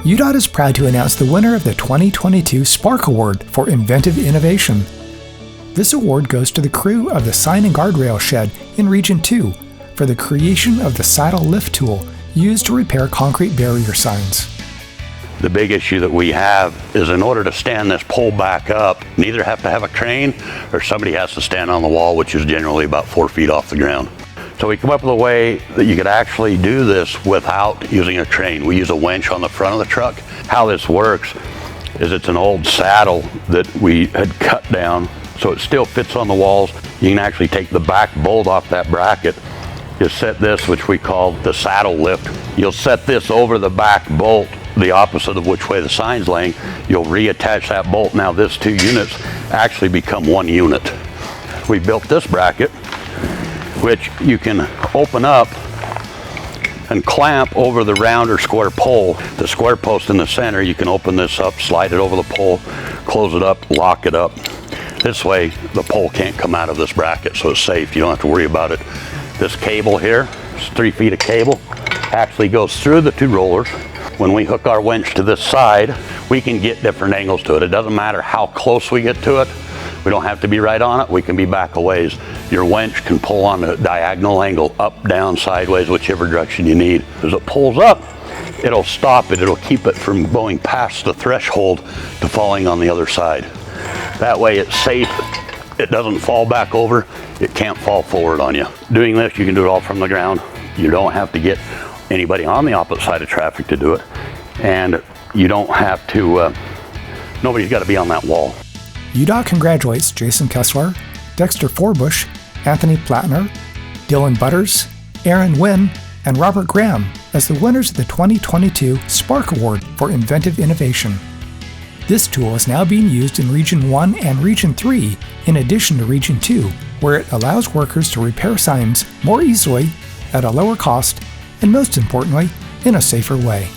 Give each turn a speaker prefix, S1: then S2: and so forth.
S1: UDOT is proud to announce the winner of the 2022 Spark Award for Inventive Innovation. This award goes to the crew of the Sign and Guardrail Shed in Region 2 for the creation of the saddle lift tool used to repair concrete barrier signs.
S2: The big issue that we have is in order to stand this pole back up, you either have to have a crane or somebody has to stand on the wall, which is generally about 4 feet off the ground. So we come up with a way that you could actually do this without using a crane. We use a winch on the front of the truck. How this works is it's an old saddle that we had cut down so it still fits on the walls. You can actually take the back bolt off that bracket. You set this, which we call the saddle lift. You'll set this over the back bolt, the opposite of which way the sign's laying. You'll reattach that bolt. Now this 2 units actually become 1 unit. We built this bracket, which you can open up and clamp over the round or square pole. The square post in the center, you can open this up, slide it over the pole, close it up, lock it up. This way, the pole can't come out of this bracket, so it's safe. You don't have to worry about it. This cable here, it's 3 feet of cable, actually goes through the 2 rollers. When we hook our winch to this side, we can get different angles to it. It doesn't matter how close we get to it. We don't have to be right on it. We can be back a ways. Your winch can pull on a diagonal angle, up, down, sideways, whichever direction you need. As it pulls up, it'll stop it. It'll keep it from going past the threshold to falling on the other side. That way it's safe. It doesn't fall back over. It can't fall forward on you. Doing this, you can do it all from the ground. You don't have to get anybody on the opposite side of traffic to do it. And you don't have to, nobody's got to be on that wall.
S1: UDOT congratulates Jason Kessler, Dexter Forbush, Anthony Plattner, Dylan Butters, Aaron Wynn, and Robert Graham as the winners of the 2022 Spark Award for Inventive Innovation. This tool is now being used in Region 1 and Region 3 in addition to Region 2, where it allows workers to repair signs more easily, at a lower cost, and most importantly, in a safer way.